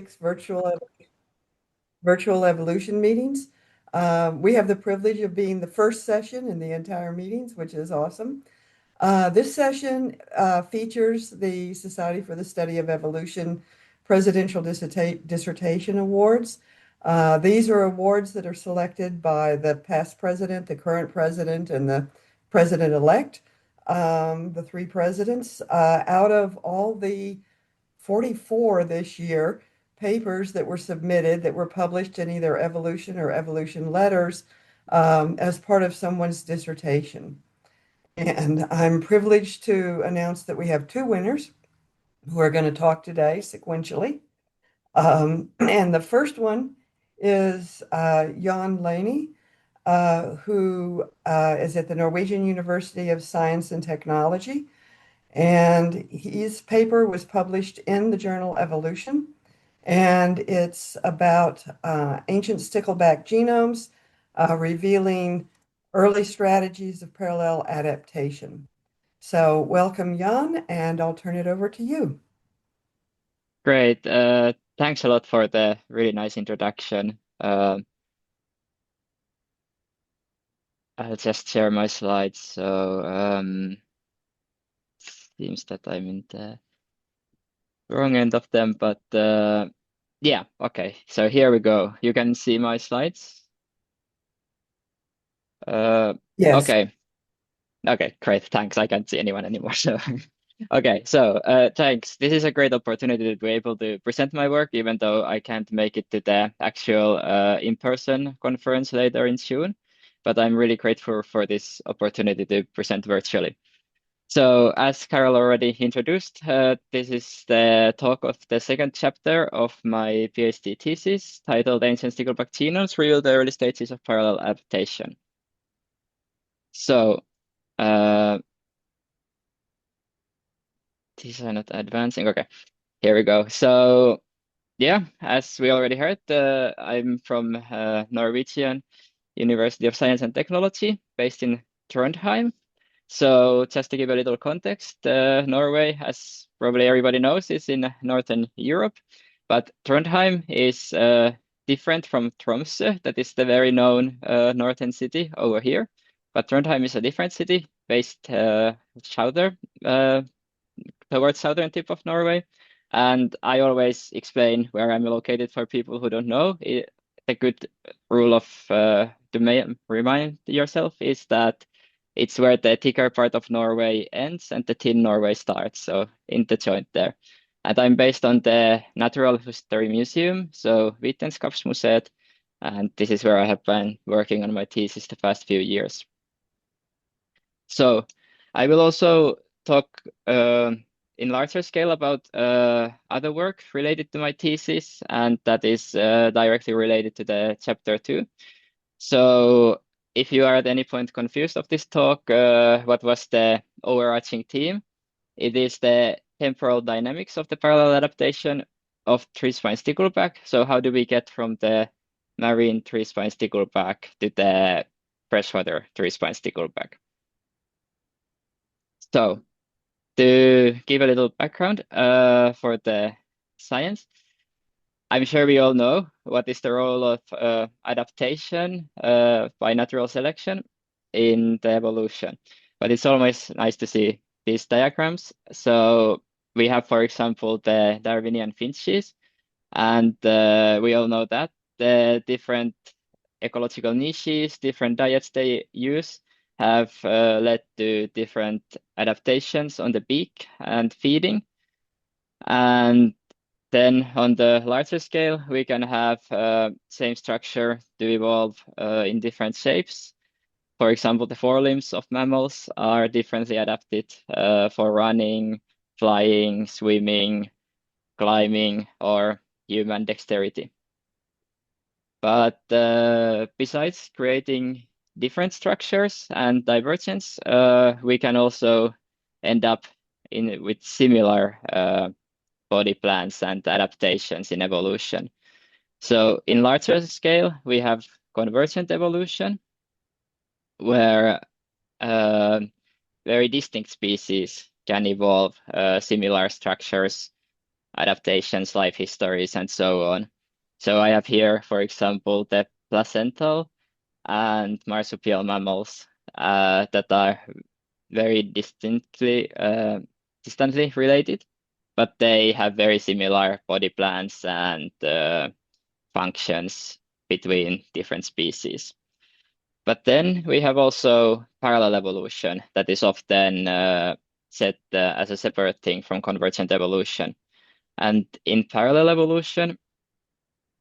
2026 virtual evolution meetings. We have the privilege of being the first session in the entire meetings, which is awesome. This session features the Society for the Study of Evolution Presidential Dissertation Awards. These are awards that are selected by the past president, the current president, and the president-elect, the three presidents. Out of all the 44 this year papers that were submitted that were published in either Evolution or Evolution Letters as part of someone's dissertation. And I'm privileged to announce that we have two winners who are going to talk today sequentially. And the first one is Jan Laine, who is at the Norwegian University of Science and Technology. And his paper was published in the journal Evolution. And it's about ancient stickleback genomes revealing early strategies of parallel adaptation. So welcome, Jan, and I'll turn it over to you. Great. Thanks a lot for the really nice introduction. I'll just share my slides. So seems that I'm in the wrong end of them, but yeah, okay. So here we go. You can see my slides. Yes. Okay. Okay, great. Thanks. I can't see anyone anymore. So okay, so thanks. This is a great opportunity to be able to present my work, even though I can't make it to the actual in-person conference later in June. But I'm really grateful for this opportunity to present virtually. So as Carol already introduced, this is the talk of the second chapter of my PhD thesis titled Ancient Stickleback Genomes Reveal the Early Stages of Parallel Adaptation. So these are not advancing. Okay, here we go. So yeah, as we already heard, I'm from Norwegian University of Science and Technology based in Trondheim. So just to give a little context, Norway, as probably everybody knows, is in Northern Europe, but Trondheim is different from Tromsø, that is the very known northern city over here. But Trondheim is a different city based southern, towards southern tip of Norway. And I always explain where I'm located for people who don't know. A good rule of to remind yourself is that it's where the thicker part of Norway ends and the thin Norway starts, so in the joint there. And I'm based on the Natural History Museum, so Vitenskapsmuseet, and this is where I have been working on my thesis the past few years. So I will also talk in larger scale about other work related to my thesis, and that is directly related to the chapter 2. So if you are at any point confused of this talk, what was the overarching theme? It is the temporal dynamics of the parallel adaptation of tree-spine stickleback. So how do we get from the marine tree-spine stickleback to the freshwater tree-spine stickleback? So to give a little background for the science, I'm sure we all know what is the role of adaptation by natural selection in the evolution. But it's always nice to see these diagrams. So we have, for example, the Darwinian finches, and we all know that the different ecological niches, different diets they use have led to different adaptations on the beak and feeding. And then on the larger scale, we can have same structure to evolve in different shapes. For example, the forelimbs of mammals are differently adapted for running, flying, swimming, climbing, or human dexterity. But besides creating different structures and divergence, we can also end up with similar body plans and adaptations in evolution. So in larger scale, we have convergent evolution, where very distinct species can evolve similar structures adaptations, life histories, and so on. So I have here, for example, the placental and marsupial mammals that are very distantly related, but they have very similar body plans and functions between different species. But then we have also parallel evolution that is often set as a separate thing from convergent evolution. And in parallel evolution,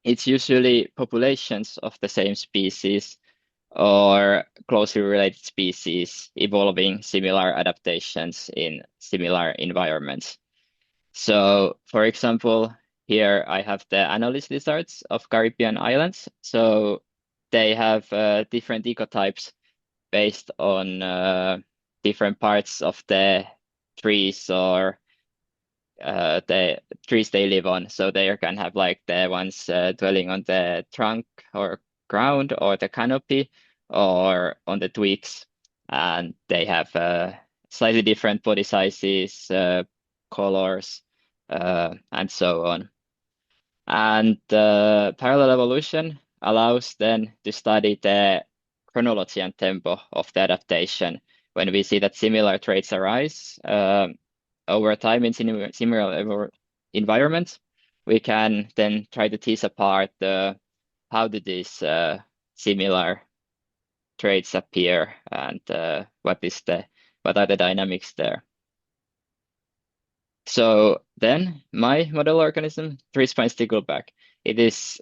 it's usually populations of the same species or closely related species evolving similar adaptations in similar environments. So, for example, here I have the Anolis lizards of Caribbean islands. So they have different ecotypes based on different parts of the trees or the trees they live on. So they can have like the ones dwelling on the trunk or ground or the canopy or on the twigs. And they have slightly different body sizes, colors, and so on. And parallel evolution allows then to study the chronology and tempo of the adaptation when we see that similar traits arise over time in similar environments. We can then try to tease apart how do these similar traits appear and what are the dynamics there. So then my model organism, three-spine stickleback, it is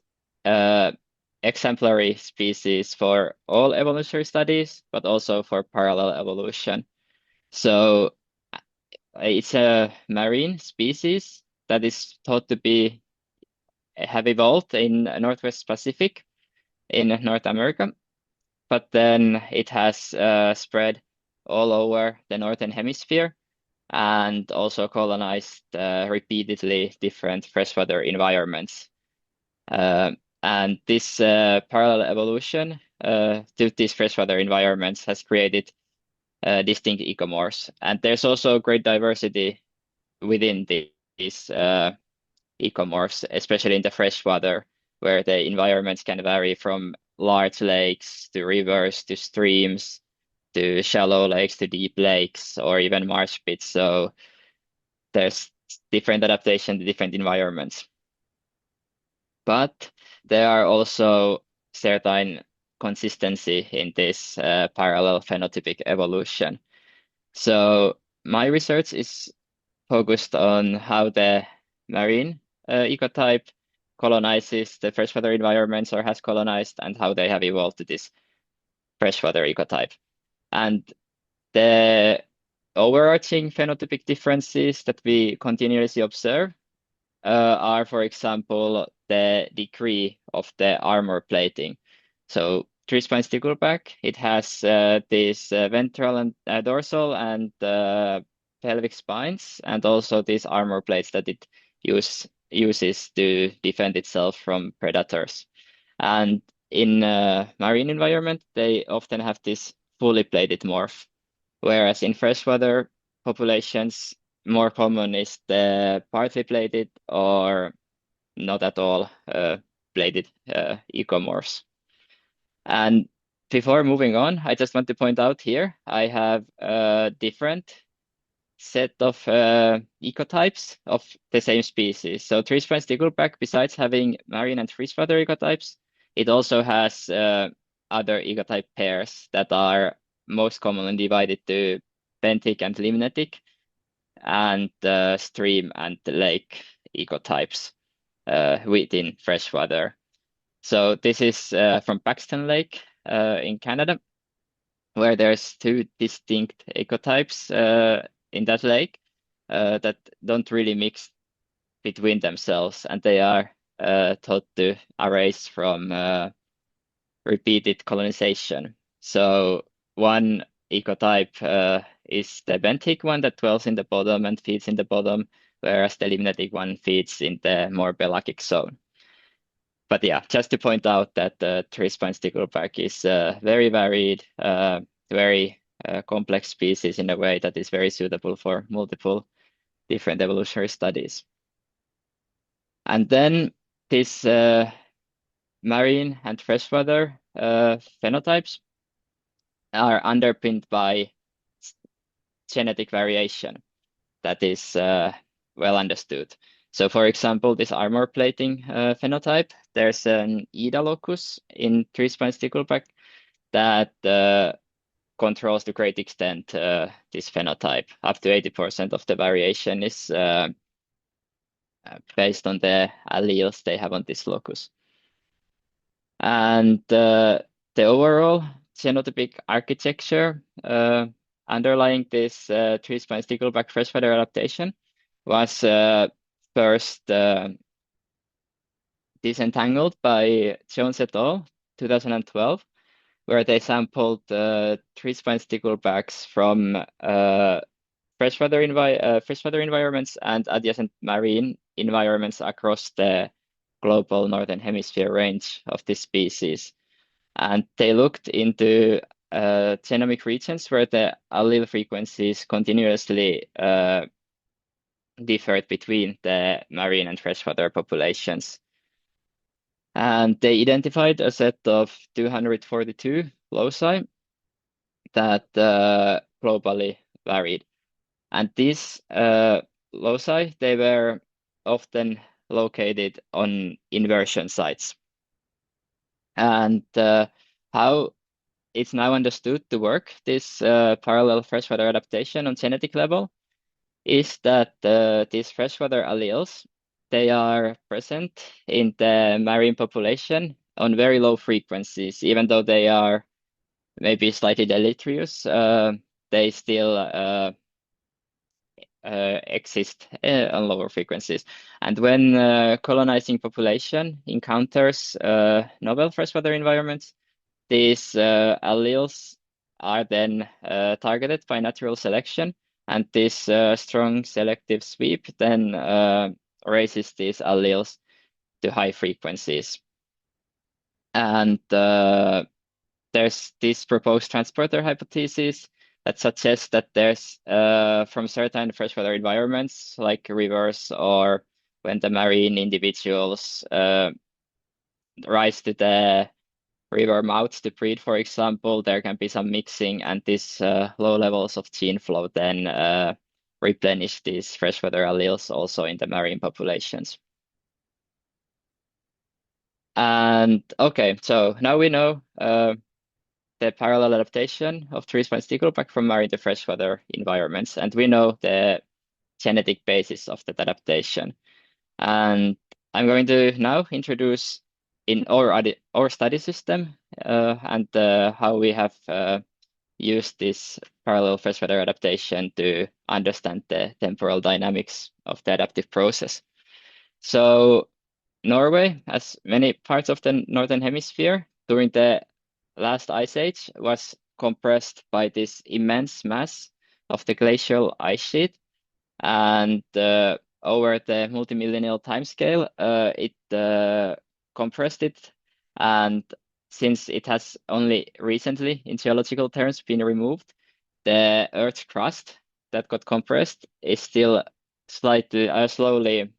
exemplary species for all evolutionary studies, but also for parallel evolution. So it's a marine species that is thought to have evolved in Northwest Pacific in North America, but then it has spread all over the Northern Hemisphere and also colonized repeatedly different freshwater environments. And this parallel evolution to these freshwater environments has created distinct ecomorphs. And there's also great diversity within these ecomorphs, especially in the freshwater, where the environments can vary from large lakes to rivers to streams to shallow lakes to deep lakes or even marsh pits. So there's different adaptation to different environments. But there are also certain consistency in this parallel phenotypic evolution. So my research is focused on how the marine ecotype colonizes the freshwater environments or has colonized and how they have evolved to this freshwater ecotype. And the overarching phenotypic differences that we continuously observe are, for example, the degree of the armor plating. So three-spine stickleback, it has these ventral and dorsal and pelvic spines, and also these armor plates that it uses to defend itself from predators. And in marine environment, they often have this fully plated morph, whereas in freshwater populations, more common is the partly plated or not at all plated ecomorphs. And before moving on, I just want to point out here, I have a different set of ecotypes of the same species. So three-spine stickleback, besides having marine and freshwater ecotypes, it also has other ecotype pairs that are most commonly divided to benthic and limnetic and stream and lake ecotypes within freshwater. So this is from Paxton Lake in Canada, where there's two distinct ecotypes in that lake that don't really mix between themselves, and they are thought to arise from repeated colonization. So one ecotype is the benthic one that dwells in the bottom and feeds in the bottom, whereas the limnetic one feeds in the more pelagic zone. But yeah, just to point out that the three-spine stickleback is very varied, very complex species in a way that is very suitable for multiple different evolutionary studies. And then this marine and freshwater phenotypes are underpinned by genetic variation that is well understood. So, for example, this armor plating phenotype, there's an EDA locus in tree-spine stickleback that controls to great extent this phenotype. Up to 80% of the variation is based on the alleles they have on this locus. And the overall genotypic architecture underlying this tree-spine stickleback freshwater adaptation was first disentangled by Jones et al. 2012, where they sampled tree-spine sticklebacks from freshwater environments and adjacent marine environments across the global northern hemisphere range of this species. And they looked into genomic regions where the allele frequencies continuously differed between the marine and freshwater populations. And they identified a set of 242 loci that globally varied. And these loci, they were often located on inversion sites. And how it's now understood to work, this parallel freshwater adaptation on genetic level, is that these freshwater alleles, they are present in the marine population on very low frequencies, even though they are maybe slightly deleterious, they still exist on lower frequencies. And when colonizing population encounters novel freshwater environments, these alleles are then targeted by natural selection, and this strong selective sweep then raises these alleles to high frequencies. And there's this proposed transporter hypothesis that suggests that there's from certain freshwater environments like rivers or when the marine individuals rise to the river mouths to breed, for example, there can be some mixing, and these low levels of gene flow then replenish these freshwater alleles also in the marine populations. And okay, so now we know the parallel adaptation of tree-spine stickleback from marine to freshwater environments, and we know the genetic basis of that adaptation. And I'm going to now introduce in our study system and how we have used this parallel freshwater adaptation to understand the temporal dynamics of the adaptive process. So Norway, as many parts of the northern hemisphere during the last ice age, was compressed by this immense mass of the glacial ice sheet, and over the multimillennial timescale, it compressed it, and since it has only recently, in geological terms, been removed, the Earth's crust that got compressed is still slowly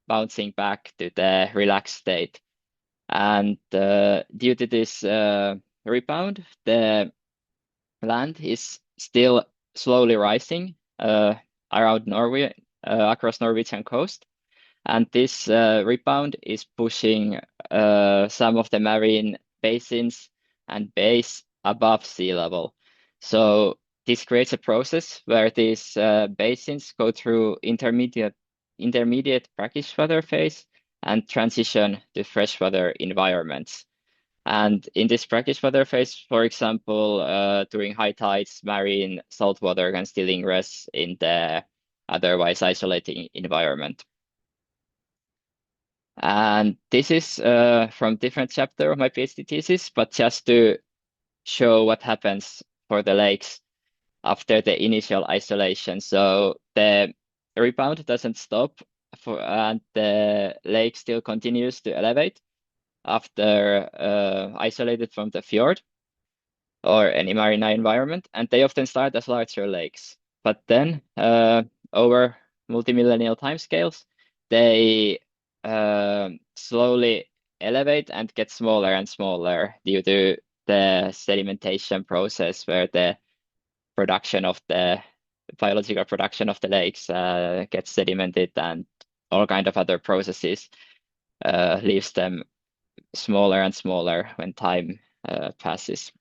bouncing back to the relaxed state. And due to this rebound, the land is still slowly rising around Norway, across Norwegian coast. And this rebound is pushing some of the marine basins and bays above sea level. So this creates a process where these basins go through intermediate brackish water phase and transition to freshwater environments. And in this brackish water phase, for example, during high tides, marine saltwater can still ingress in the otherwise isolating environment. And this is from different chapter of my PhD thesis, but just to show what happens for the lakes after the initial isolation. So the rebound doesn't stop and the lake still continues to elevate after isolated from the fjord or any marine environment, and they often start as larger lakes. But then over multimillennial timescales, they slowly elevate and get smaller and smaller due to the sedimentation process, where the production of the biological production of the lakes gets sedimented, and all kind of other processes leaves them smaller and smaller when time passes.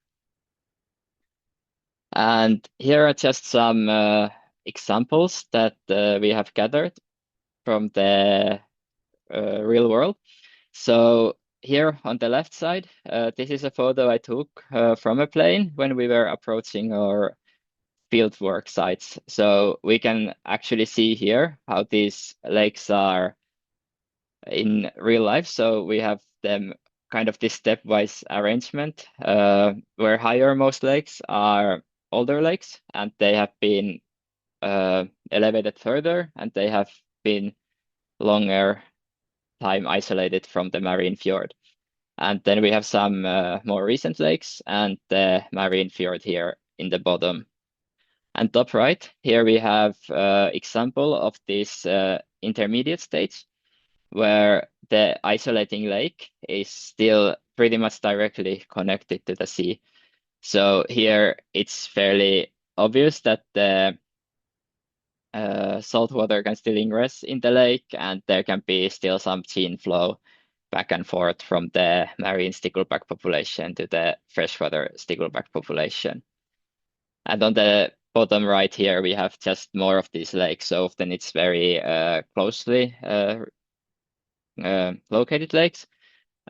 And here are just some examples that we have gathered from the real world. So here on the left side, this is a photo I took from a plane when we were approaching our fieldwork sites. So we can actually see here how these lakes are in real life. So we have them kind of this stepwise arrangement, where higher most lakes are older lakes, and they have been elevated further, and they have been longer time isolated from the marine fjord. And then we have some more recent lakes and the marine fjord here in the bottom. And top right, here we have example of this intermediate stage, where the isolating lake is still pretty much directly connected to the sea. So here it's fairly obvious that the salt water can still ingress in the lake, and there can be still some gene flow back and forth from the marine stickleback population to the freshwater stickleback population. And on the bottom right here, we have just more of these lakes. So often it's very closely located lakes,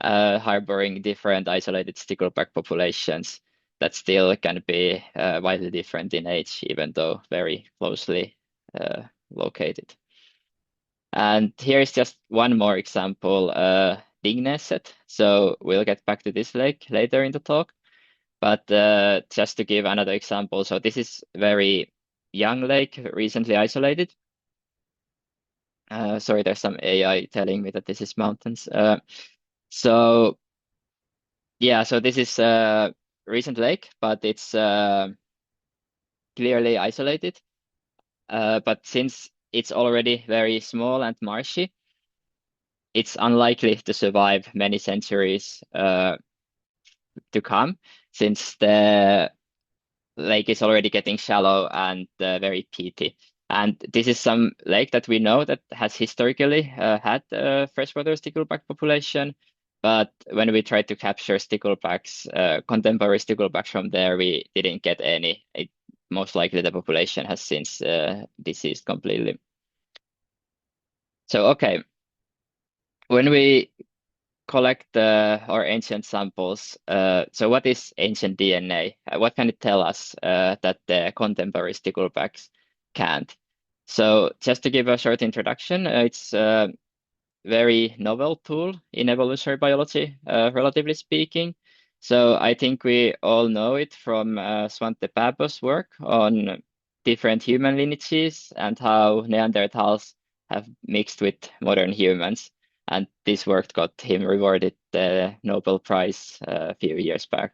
harboring different isolated stickleback populations that still can be widely different in age, even though very closely located. And here is just one more example, Digneset. So we'll get back to this lake later in the talk. But just to give another example, so this is very young lake, recently isolated. Sorry, there's some AI telling me that this is mountains. So yeah, so this is a recent lake, but it's clearly isolated. But since it's already very small and marshy, it's unlikely to survive many centuries to come, since the lake is already getting shallow and very peaty. And this is some lake that we know that has historically had a freshwater stickleback population. But when we tried to capture sticklebacks, contemporary sticklebacks from there, we didn't get any. Most likely the population has since deceased completely. So, okay, when we collect our ancient samples, so what is ancient DNA? What can it tell us that the contemporary sticklebacks can't? So just to give a short introduction, it's a very novel tool in evolutionary biology, relatively speaking. So I think we all know it from Svante Pääbo's work on different human lineages and how Neanderthals have mixed with modern humans. And this work got him rewarded the Nobel Prize a few years back.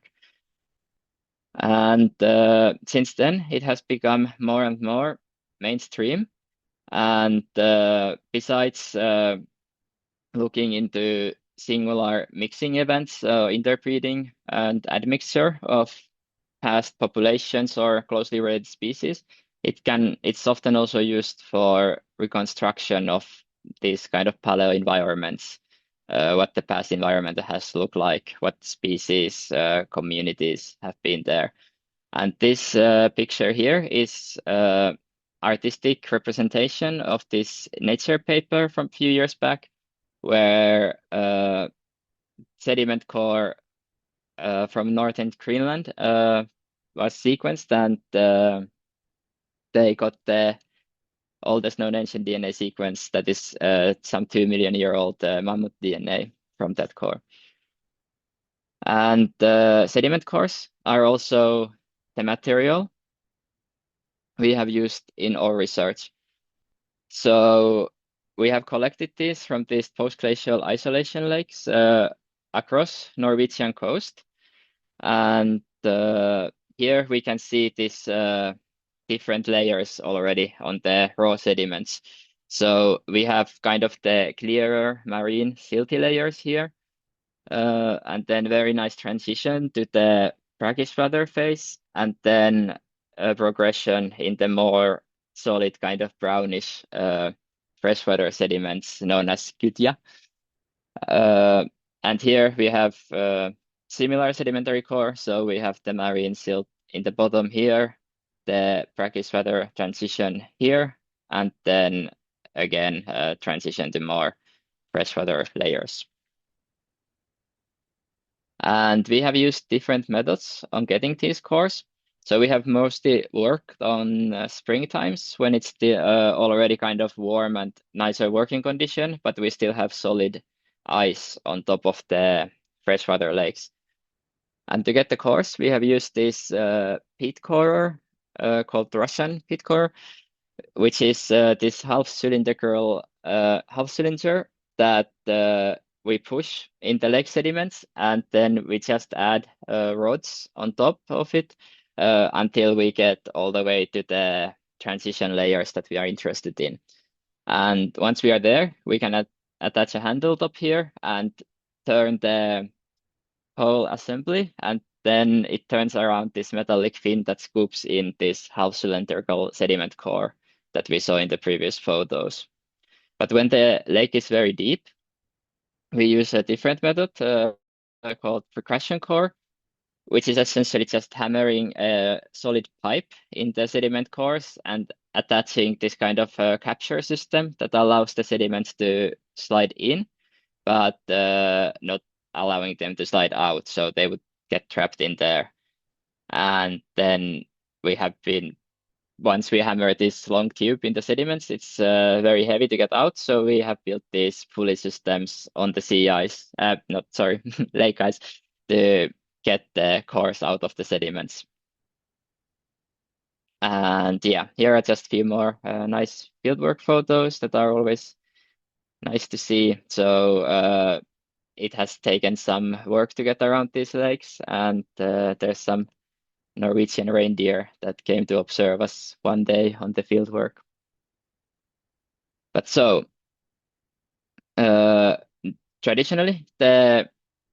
And since then, it has become more and more mainstream. And besides looking into singular mixing events, so interbreeding and admixture of past populations or closely related species, it's often also used for reconstruction of these kind of paleo environments, what the past environment has looked like, what species, communities have been there. And this picture here is artistic representation of this Nature paper from a few years back, where sediment core from northern Greenland was sequenced, and they got the oldest known ancient DNA sequence that is some 2 million-year-old mammoth DNA from that core. And the sediment cores are also the material we have used in our research. So we have collected these from these post-glacial isolation lakes across Norwegian coast. And here we can see these different layers already on the raw sediments. So we have kind of the clearer marine silty layers here, and then very nice transition to the brackish weather phase, and then a progression in the more solid kind of brownish freshwater sediments known as kythia. Uh, and here we have similar sedimentary core. So we have the marine silt in the bottom here, the brackish weather transition here, and then again transition to more freshwater layers. And we have used different methods on getting these cores. So we have mostly worked on spring times when it's already kind of warm and nicer working condition, but we still have solid ice on top of the freshwater lakes. And to get the cores, we have used this peat corer called Russian peat corer, which is this half cylinder that we push in the lake sediments, and then we just add rods on top of it until we get all the way to the transition layers that we are interested in. And once we are there, we can attach a handle top here and turn the whole assembly, and then it turns around this metallic fin that scoops in this half cylindrical sediment core that we saw in the previous photos. But when the lake is very deep, we use a different method called percussion core, which is essentially just hammering a solid pipe in the sediment cores and attaching this kind of capture system that allows the sediments to slide in, but not allowing them to slide out. So they would get trapped in there. And then we have been once we hammer this long tube in the sediments, it's very heavy to get out. So we have built these pulley systems on the sea ice, not sorry, lake ice, to get the cores out of the sediments. And yeah, here are just a few more nice fieldwork photos that are always nice to see. So it has taken some work to get around these lakes, and there's some Norwegian reindeer that came to observe us one day on the fieldwork. But so, uh, traditionally, the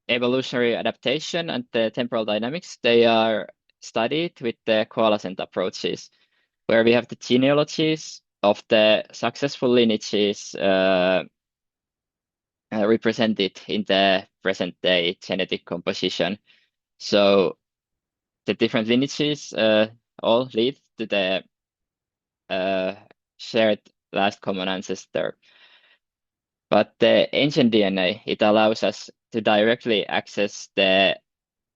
evolutionary adaptation and the temporal dynamics, they are studied with the coalescent approaches, where we have the genealogies of the successful lineages represented in the present day genetic composition. So the different lineages all lead to the shared last common ancestor. But the ancient DNA, it allows us to directly access the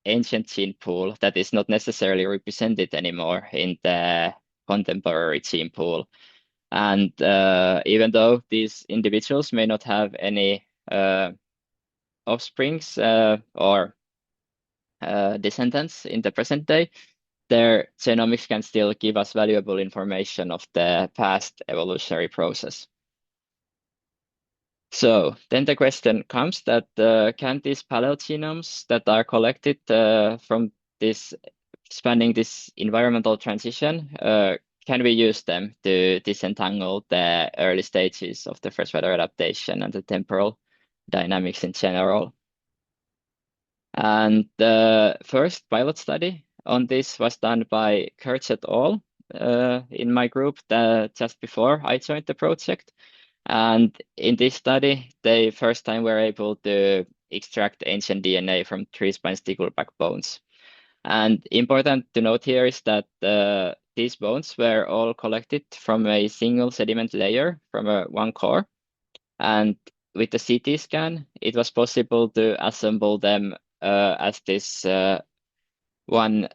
ancient gene pool that is not necessarily represented anymore in the contemporary gene pool. And even though these individuals may not have any offsprings or descendants in the present day, their genomics can still give us valuable information of the past evolutionary process. So then the question comes that can these paleogenomes that are collected from this spanning this environmental transition, can we use them to disentangle the early stages of the freshwater adaptation and the temporal dynamics in general? And the first pilot study on this was done by Kurtz et al. In my group just before I joined the project. And in this study, they first time were able to extract ancient DNA from tree spine stickleback bones. And important to note here is that these bones were all collected from a single sediment layer from one core. And with the CT scan, it was possible to assemble them as this one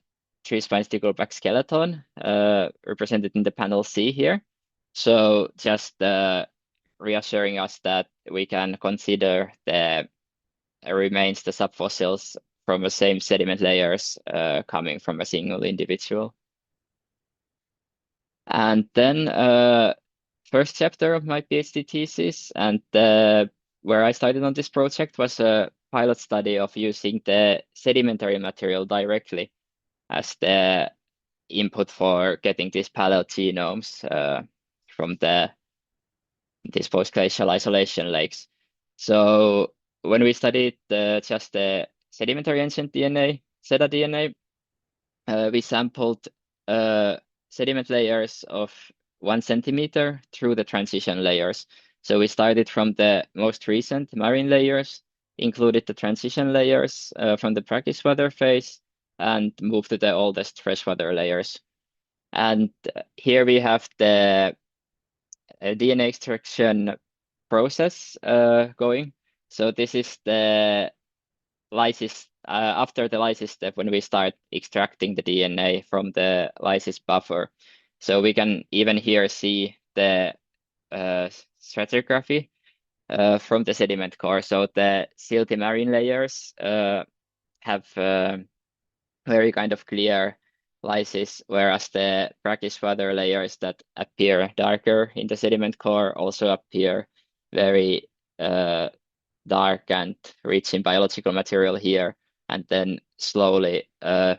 tree spine stickleback skeleton represented in the panel C here. So just reassuring us that we can consider the remains, the subfossils from the same sediment layers coming from a single individual. And then first chapter of my PhD thesis and where I started on this project was a pilot study of using the sedimentary material directly as the input for getting these paleogenomes from the these post-glacial isolation lakes. So when we studied just the sedimentary ancient DNA, cetaDNA, we sampled sediment layers of 1 centimeter through the transition layers. So we started from the most recent marine layers, included the transition layers from the brackish water phase, and moved to the oldest freshwater layers. And here we have the DNA extraction process going. So this is the lysis after the lysis step when we start extracting the DNA from the lysis buffer. So we can even here see the stratigraphy from the sediment core. So the silty marine layers have very kind of clear lysis, whereas the brackish water layers that appear darker in the sediment core also appear very dark and rich in biological material here, and then slowly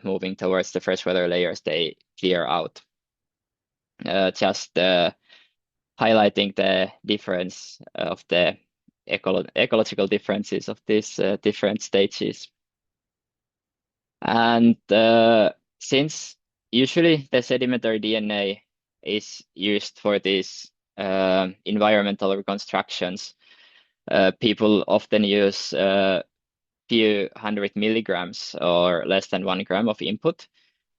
moving towards the freshwater layers, they clear out. Just highlighting the difference of the ecological differences of these different stages. And since usually the sedimentary DNA is used for these environmental reconstructions, people often use few 100 milligrams or less than 1 gram of input.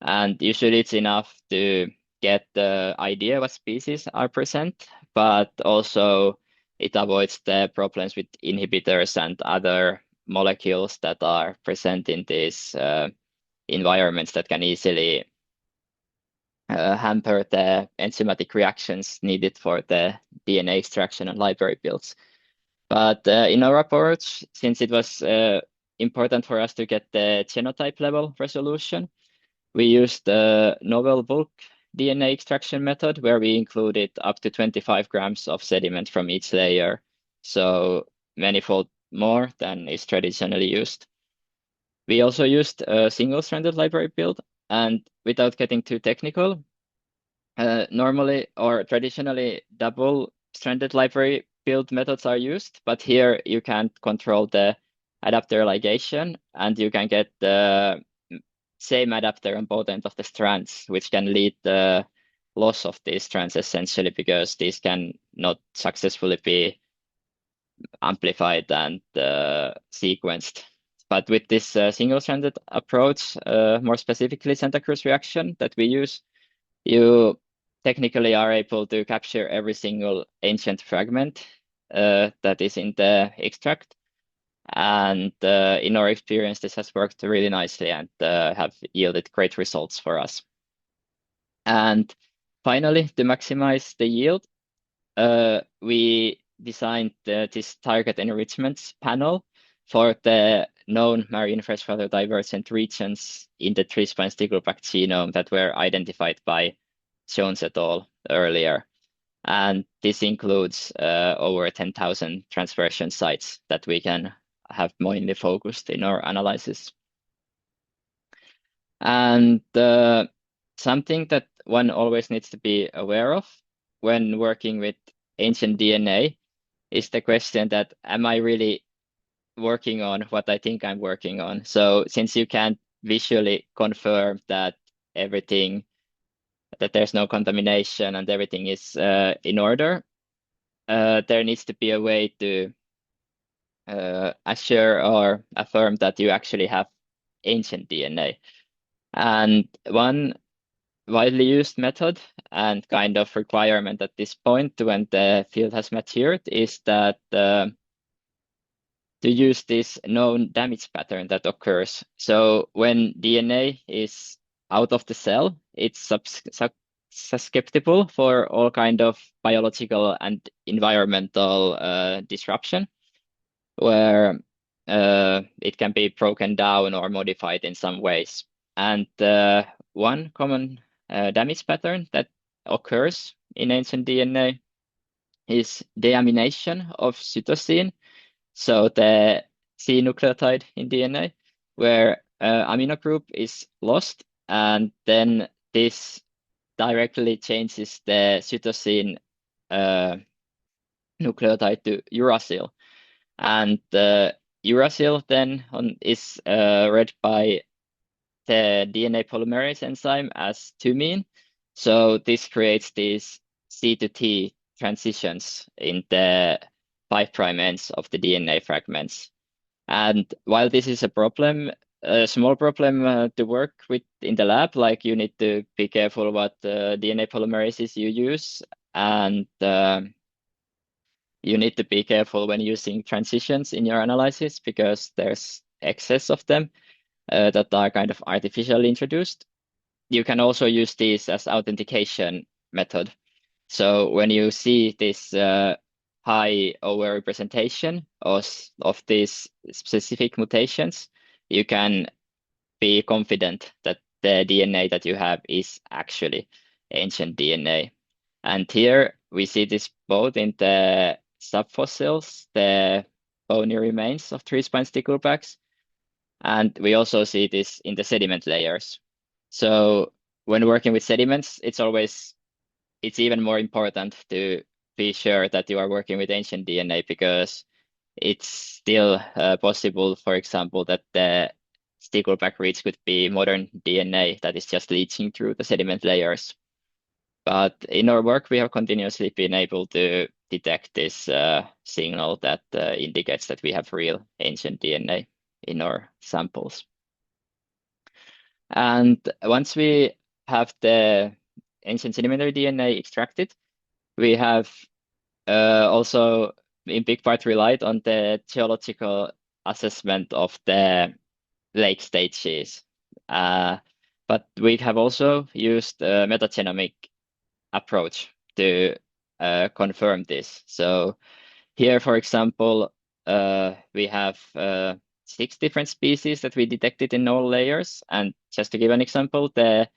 And usually it's enough to get the idea what species are present, but also it avoids the problems with inhibitors and other molecules that are present in these environments that can easily hamper the enzymatic reactions needed for the DNA extraction and library builds. But in our approach, since it was important for us to get the genotype level resolution, we used the novel bulk DNA extraction method where we included up to 25 grams of sediment from each layer, so manifold more than is traditionally used. We also used a single-stranded library build, and without getting too technical, normally or traditionally double-stranded library build methods are used, but here you can't control the adapter ligation, and you can get the same adapter on both ends of the strands, which can lead the loss of these strands essentially because these can not successfully be amplified and sequenced. But with this single-stranded approach, more specifically Santa Cruz reaction that we use, you technically are able to capture every single ancient fragment that is in the extract. And in our experience, this has worked really nicely and have yielded great results for us. And finally, to maximize the yield, we designed this target enrichment panel for the known marine freshwater divergent regions in the three-spine stickleback genome that were identified by Jones et al. Earlier. And this includes over 10,000 transversion sites that we can have mainly focused in our analysis. And something that one always needs to be aware of when working with ancient DNA is the question that, am I really working on what I think I'm working on? So since you can't visually confirm that everything, that there's no contamination and everything is in order, there needs to be a way to assure or affirm that you actually have ancient DNA. And one widely used method and kind of requirement at this point when the field has matured is that to use this known damage pattern that occurs. So when DNA is out of the cell, it's susceptible for all kind of biological and environmental disruption, where it can be broken down or modified in some ways. And one common damage pattern that occurs in ancient DNA is deamination of cytosine, so the C nucleotide in DNA, where amino group is lost, and then this directly changes the cytosine nucleotide to uracil. And the uracil then is read by the DNA polymerase enzyme as thymine. So this creates these C to T transitions in the 5' ends of the DNA fragments. And while this is a small problem to work with in the lab, like you need to be careful what DNA polymerases you use, and you need to be careful when using transitions in your analysis because there's excess of them that are kind of artificially introduced. You can also use these as authentication method. So when you see this high overrepresentation of these specific mutations, you can be confident that the DNA that you have is actually ancient DNA. And here we see this both in the subfossils, the bony remains of three-spine sticklebacks, and we also see this in the sediment layers. So when working with sediments, it's even more important to be sure that you are working with ancient DNA because it's still possible, for example, that the stickleback reeds could be modern DNA that is just leaching through the sediment layers. But in our work, we have continuously been able to detect this signal that indicates that we have real ancient DNA in our samples. And once we have the ancient sedimentary DNA extracted, we have also in big part relied on the geological assessment of the lake stages. But we have also used a metagenomic approach to confirm this. So here, for example, we have 6 different species that we detected in all layers. And just to give an example, the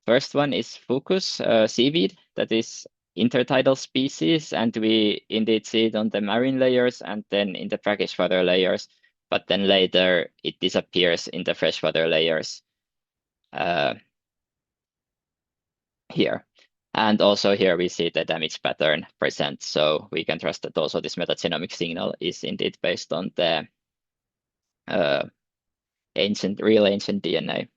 first one is fucus seaweed, that is intertidal species, and we indeed see it on the marine layers and then in the brackish water layers, but then later it disappears in the freshwater layers here. And also here we see the damage pattern present, so we can trust that also this metagenomic signal is indeed based on the real ancient DNA.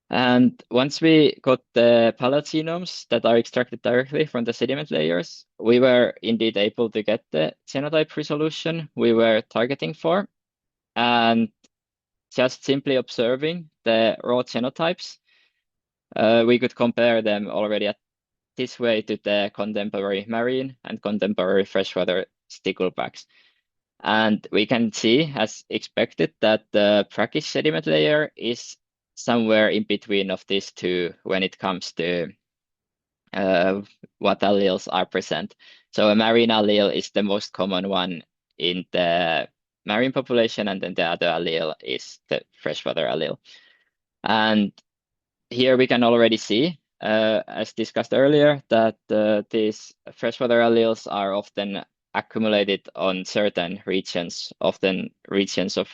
And once we got the palette genomes that are extracted directly from the sediment layers, we were indeed able to get the genotype resolution we were targeting for. And just simply observing the raw genotypes, we could compare them already at this way to the contemporary marine and contemporary freshwater sticklebacks. And we can see, as expected, that the brackish sediment layer is somewhere in between of these two when it comes to what alleles are present. So a marine allele is the most common one in the marine population, and then the other allele is the freshwater allele. And here we can already see, as discussed earlier, that these freshwater alleles are often accumulated on certain regions, often regions of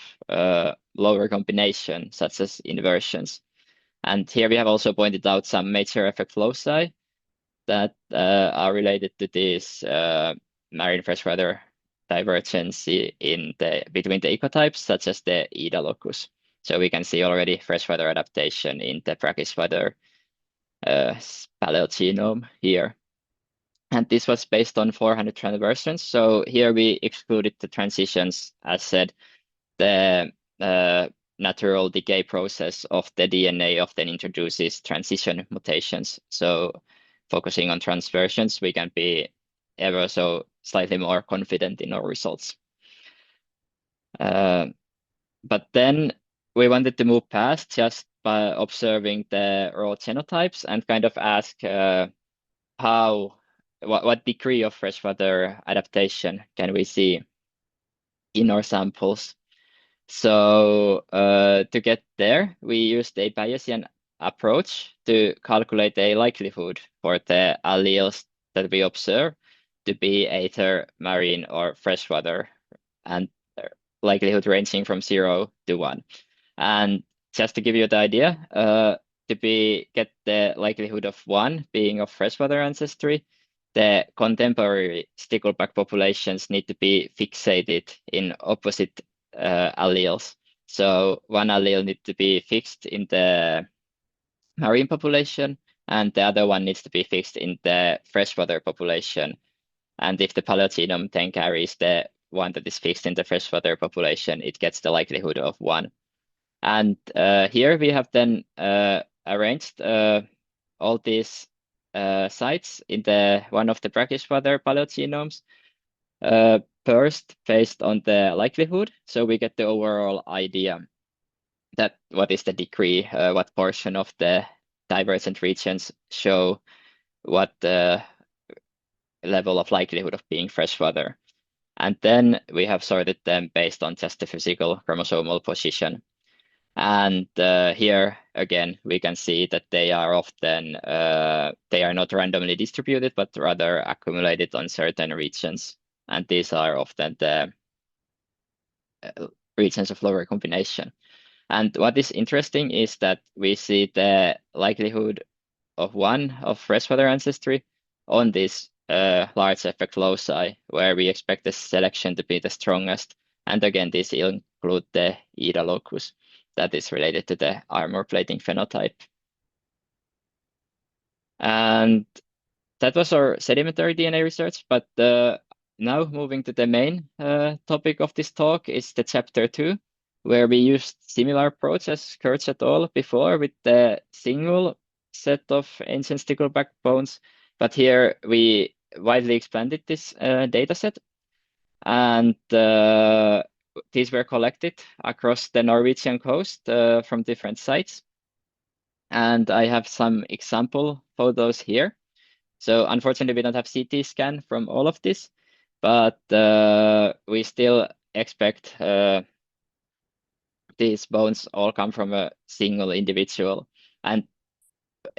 lower combination, such as inversions. And here we have also pointed out some major effect loci that are related to this marine freshwater divergence between the ecotypes, such as the Ida locus. So we can see already freshwater adaptation in the brackish water paleogenome here. And this was based on 400 transversions. So here we excluded the transitions, as said, the natural decay process of the DNA often introduces transition mutations. So focusing on transversions, we can be ever so slightly more confident in our results. But then we wanted to move past just by observing the raw genotypes and kind of ask what degree of freshwater adaptation can we see in our samples. So to get there, we used a Bayesian approach to calculate a likelihood for the alleles that we observe to be either marine or freshwater, and likelihood ranging from 0 to 1. And just to give you the idea, get the likelihood of 1 being of freshwater ancestry, the contemporary stickleback populations need to be fixated in opposite alleles. So one allele needs to be fixed in the marine population, and the other one needs to be fixed in the freshwater population. And if the paleogenome then carries the one that is fixed in the freshwater population, it gets the likelihood of 1. And here we have then arranged all these sites in the one of the brackish water paleogenomes first based on the likelihood. So we get the overall idea that what is the degree, what portion of the divergent regions show what the level of likelihood of being freshwater. And then we have sorted them based on just the physical chromosomal position. And here again, we can see that they are often they are not randomly distributed, but rather accumulated on certain regions. And these are often the regions of low recombination. And what is interesting is that we see the likelihood of 1 of freshwater ancestry on this large effect loci, where we expect the selection to be the strongest. And again, this include the Ida locus that is related to the armor plating phenotype. And that was our sedimentary DNA research, but now moving to the main topic of this talk is the chapter 2, where we used similar approach as Kurtz et al. Before with the single set of ancient stickleback bones, but here we widely expanded this data set, and these were collected across the Norwegian coast from different sites. And I have some example photos here. So unfortunately, we don't have CT scan from all of this, but we still expect these bones all come from a single individual. And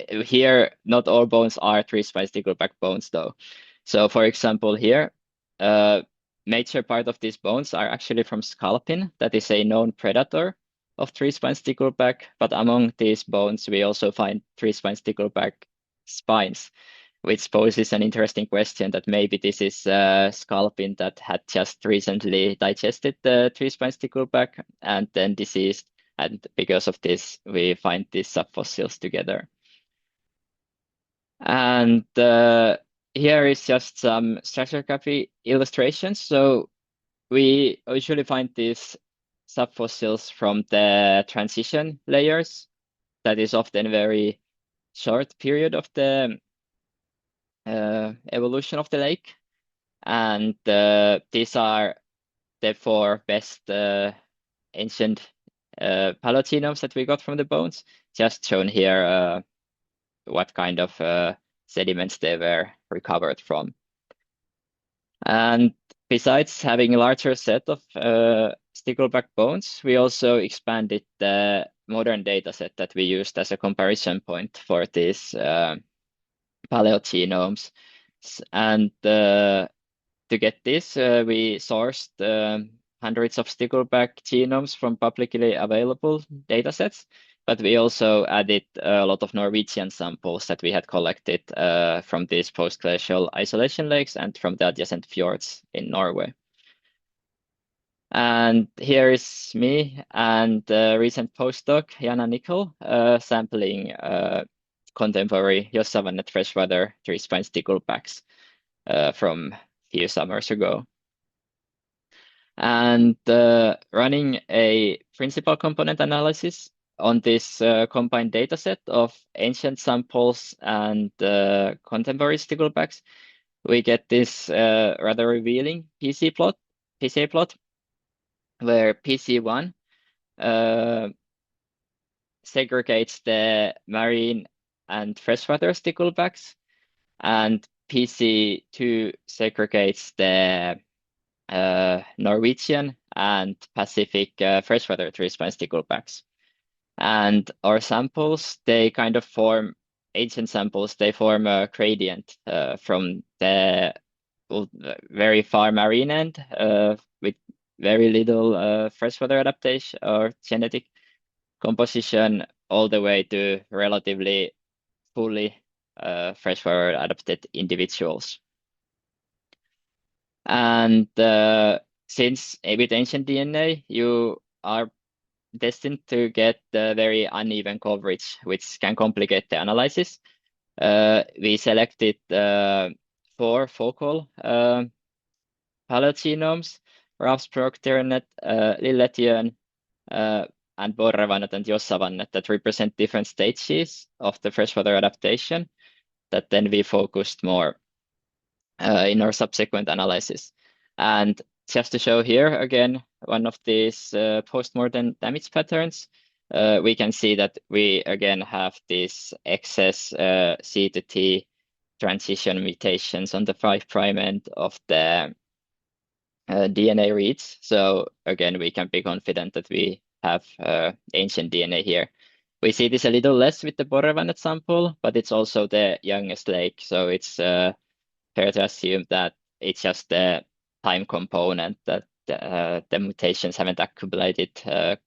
here, not all bones are three-spine stickleback bones, though. So for example, here, major part of these bones are actually from scalpin, that is a known predator of three-spine stickleback. But among these bones, we also find three-spine stickleback spines, which poses an interesting question that maybe this is scalpin that had just recently digested the three-spine stickleback and then diseased. And because of this, we find these subfossils together. And here is just some stratigraphy illustrations. So we usually find these subfossils from the transition layers. That is often a very short period of the evolution of the lake. And these are the 4 best ancient paleo that we got from the bones, just shown here what kind of sediments they were recovered from. And besides having a larger set of stickleback bones, we also expanded the modern data set that we used as a comparison point for these paleogenomes. And to get this, we sourced hundreds of stickleback genomes from publicly available datasets, but we also added a lot of Norwegian samples that we had collected from these post-glacial isolation lakes and from the adjacent fjords in Norway. And here is me and recent postdoc, Jana Nickel, sampling contemporary Jossavannet freshwater three-spine sticklebacks from a few summers ago. And running a principal component analysis on this combined data set of ancient samples and contemporary sticklebacks, we get this rather revealing PCA plot, where PC1 segregates the marine and freshwater sticklebacks, and PC2 segregates the Norwegian and Pacific freshwater three-spine sticklebacks. And our samples, they kind of form, ancient samples, they form a gradient from the very far marine end with very little freshwater adaptation or genetic composition all the way to relatively fully freshwater adapted individuals. And since with ancient DNA, you are destined to get very uneven coverage, which can complicate the analysis. We selected 4 focal paleo-genomes: Rapsbrook, Ternet, Lilletian, and Borrevannet and Jossavannet that represent different stages of the freshwater adaptation that then we focused more in our subsequent analysis. And just to show here again, one of these post-mortem damage patterns, we can see that we again have these excess C to T transition mutations on the 5' end of the DNA reads. So again, we can be confident that we have ancient DNA here. We see this a little less with the Borrevannet sample, but it's also the youngest lake. So it's fair to assume that it's just the time component that the mutations haven't accumulated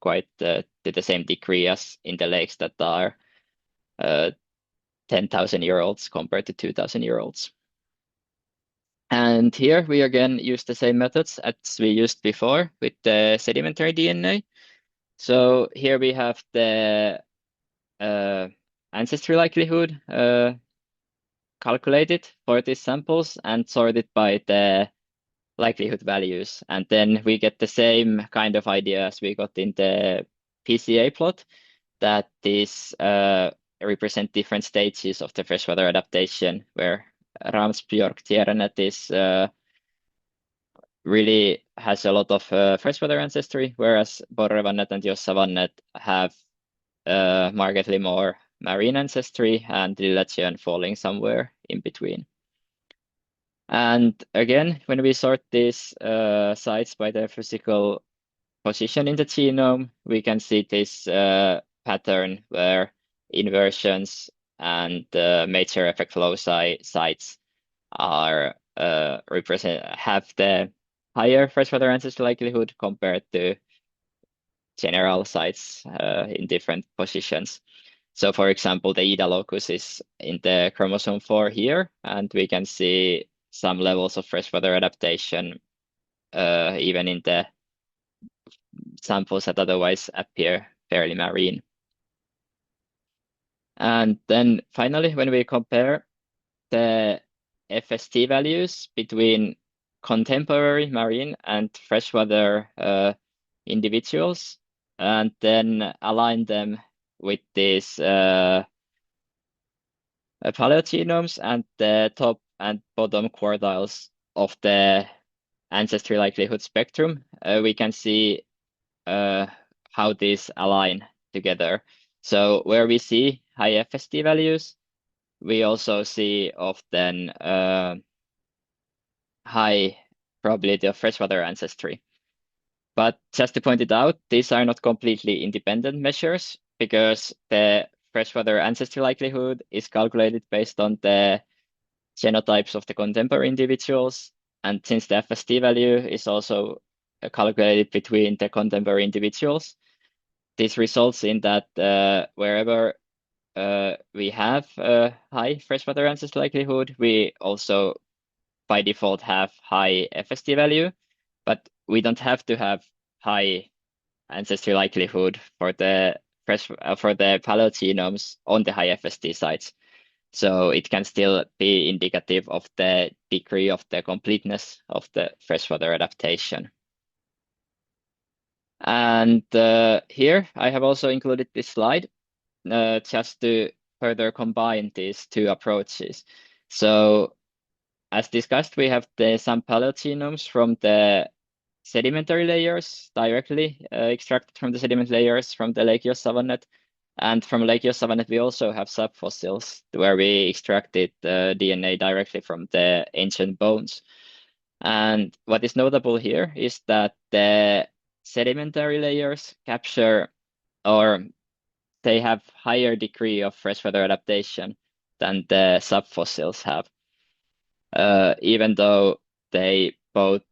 quite to the same degree as in the lakes that are 10,000-year-olds compared to 2,000-year-olds. And here we again use the same methods as we used before with the sedimentary DNA. So here we have the ancestry likelihood calculated for these samples and sorted by the likelihood values. And then we get the same kind of idea as we got in the PCA plot, that these represent different stages of the freshwater adaptation, where Ramsbjörk-Tiernet is really has a lot of freshwater ancestry, whereas Borrevannet and Jossavannet have markedly more marine ancestry, and Lilletian falling somewhere in between. And again, when we sort these sites by their physical position in the genome, we can see this pattern where inversions and major effect loci sites are have the higher freshwater ancestry likelihood compared to general sites in different positions. So for example, the Ida locus is in the chromosome 4 here, and we can see some levels of freshwater adaptation even in the samples that otherwise appear fairly marine. And then finally, when we compare the FST values between contemporary marine and freshwater individuals, and then align them with these paleogenomes and the top and bottom quartiles of the ancestry likelihood spectrum, we can see how these align together. So where we see high FST values, we also see often high probability of freshwater ancestry. But just to point it out, these are not completely independent measures, because the freshwater ancestry likelihood is calculated based on the genotypes of the contemporary individuals. And since the FST value is also calculated between the contemporary individuals, this results in that wherever we have a high freshwater ancestry likelihood, we also by default have high FST value, but we don't have to have high ancestry likelihood for the paleogenomes on the high FST sites. So it can still be indicative of the degree of the completeness of the freshwater adaptation. And here I have also included this slide just to further combine these two approaches. So as discussed, we have some paleogenomes from the sedimentary layers directly extracted from the sediment layers from the Lake Jossavannet. And from Lake Jossavannet, we also have subfossils where we extracted DNA directly from the ancient bones. And what is notable here is that the sedimentary layers capture, or they have higher degree of freshwater adaptation than the subfossils have, even though they both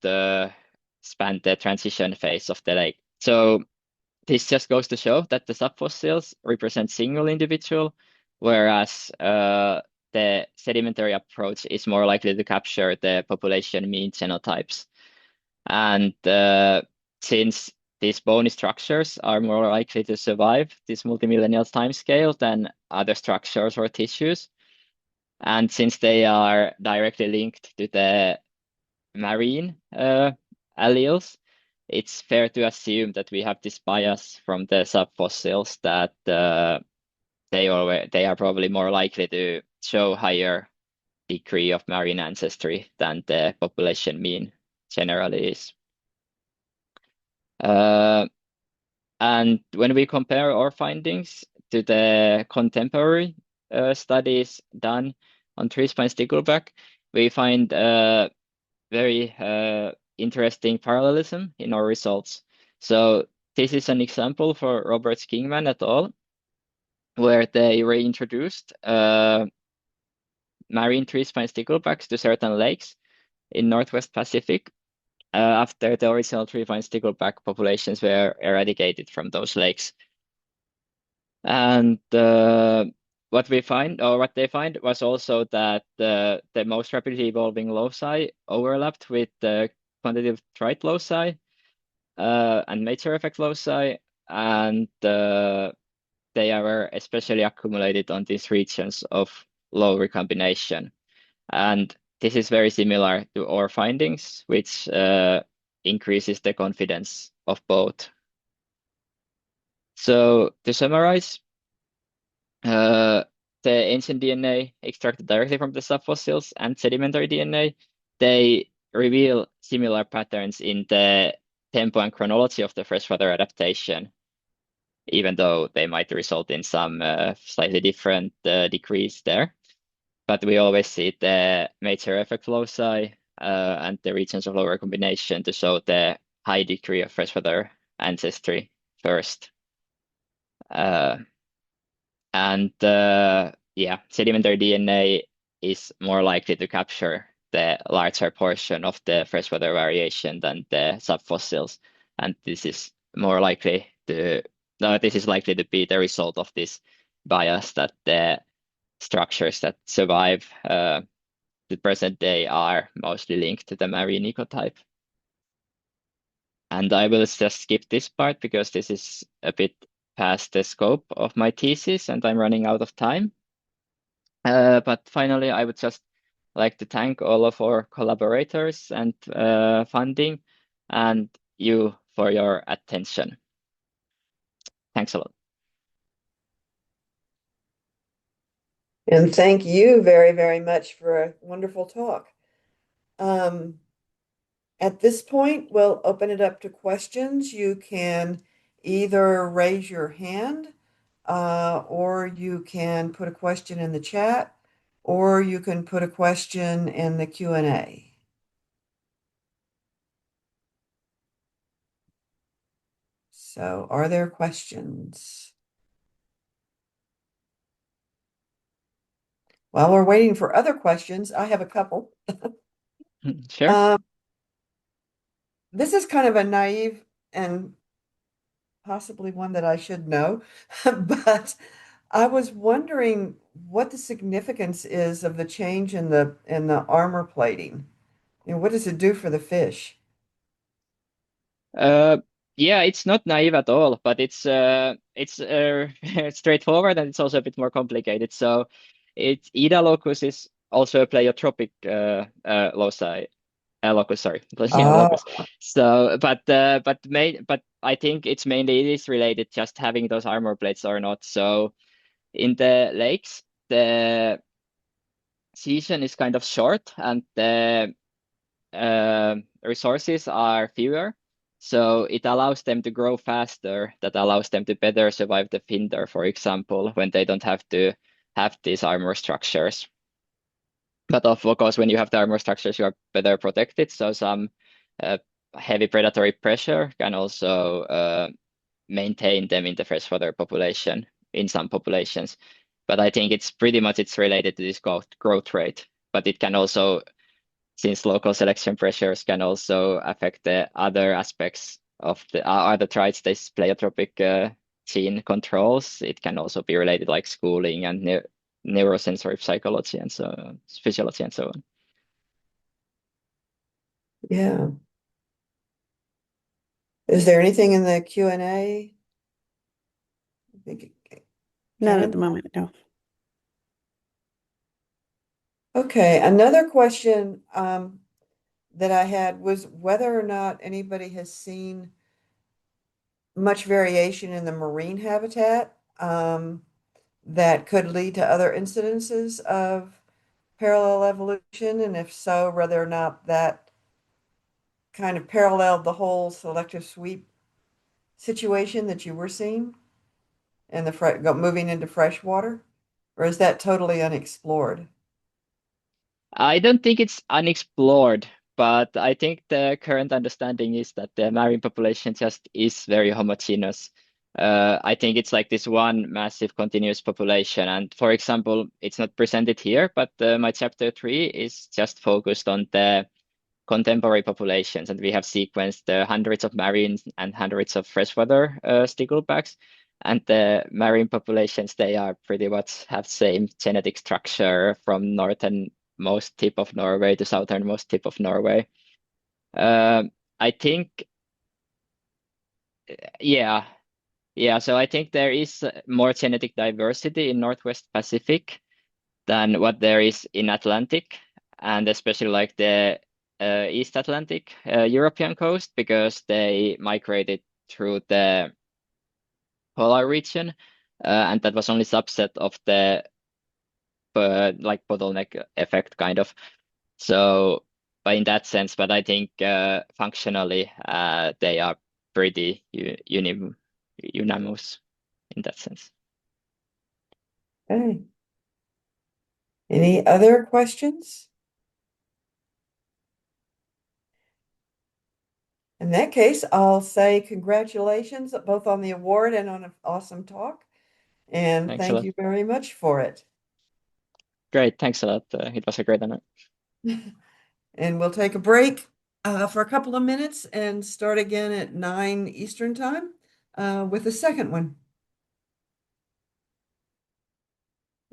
span the transition phase of the lake. So this just goes to show that the subfossils represent single individual, whereas the sedimentary approach is more likely to capture the population mean genotypes. And since these bony structures are more likely to survive this multimillennial timescale than other structures or tissues, and since they are directly linked to the marine alleles, it's fair to assume that we have this bias from the subfossils that they are probably more likely to show higher degree of marine ancestry than the population mean generally is. And when we compare our findings to the contemporary studies done on tree spine stickleback, we find very interesting parallelism in our results. So this is an example for Robert Kingman et al., where they reintroduced marine tree spine sticklebacks to certain lakes in Northwest Pacific after the original tree spine stickleback populations were eradicated from those lakes. And what we find, or what they find, was also that the most rapidly evolving loci overlapped with the quantitative trait loci and major effect loci, and they are especially accumulated on these regions of low recombination. And this is very similar to our findings, which increases the confidence of both. So to summarize, the ancient DNA extracted directly from the subfossils and sedimentary DNA, they reveal similar patterns in the tempo and chronology of the freshwater adaptation, even though they might result in some slightly different degrees there. But we always see the major effect loci and the regions of low recombination to show the high degree of freshwater ancestry first. And yeah, sedimentary DNA is more likely to capture the larger portion of the freshwater variation than the subfossils, and this is more likely to this is likely to be the result of this bias that the structures that survive the present day are mostly linked to the marine ecotype. And I will just skip this part because this is a bit past the scope of my thesis and I'm running out of time. But finally, I would just like to thank all of our collaborators and funding and you for your attention. Thanks a lot. And thank you very, very much for a wonderful talk. Um, At this point, we'll open it up to questions. You can either raise your hand, or you can put a question in the chat, or you can put a question in the Q&A. So are there questions? While we're waiting for other questions, I have a couple. Sure. Um, this is kind of a naive and possibly one that I should know, but I was wondering what the significance is of the change in the armor plating. You know, what does it do for the fish? Uh, yeah, it's not naive at all, but it's straightforward and it's also a bit more complicated. So, Ida locus is also a pleiotropic loci. Locus, sorry, yeah, Oh, locus. So, but I think it's mainly it is related just having those armor plates or not. So, in the lakes, the season is kind of short and the resources are fewer. So it allows them to grow faster. That allows them to better survive the winter, for example, when they don't have to have these armor structures. But of course, when you have the armor structures, you are better protected. So some uh, heavy predatory pressure can also maintain them in the freshwater population in some populations. But I think it's pretty much it's related to this growth rate. But it can also, since local selection pressures can also affect the other aspects of the other traits, this pleiotropic gene controls. It can also be related like schooling and neurosensory psychology and so on, physiology and so on. Yeah. Is there anything in the Q&A? I think, Not at the Karen? moment, no. Okay, another question that I had was whether or not anybody has seen much variation in the marine habitat that could lead to other incidences of parallel evolution, and if so, whether or not that kind of paralleled the whole selective sweep situation that you were seeing and moving into freshwater, or is that totally unexplored? I don't think it's unexplored, but I think the current understanding is that the marine population just is very homogeneous. I think it's like this one massive continuous population. And for example, it's not presented here, but my chapter 3 is just focused on the contemporary populations, and we have sequenced hundreds of marine and hundreds of freshwater sticklebacks. And the marine populations, they are pretty much have same genetic structure from northernmost tip of Norway to southernmost tip of Norway. I think, yeah, yeah. So I think there is more genetic diversity in Northwest Pacific than what there is in Atlantic, and especially like the East Atlantic European coast, because they migrated through the polar region, and that was only subset of the like bottleneck effect kind of. So, but in that sense, but I think functionally they are pretty unanimous in that sense. Okay. Any other questions? In that case, I'll say congratulations both on the award and on an awesome talk. And Thanks a thank lot. you very much for it. Great, thanks a lot. It was a great honor. And we'll take a break for a couple of minutes and start again at 9 Eastern time with the second one.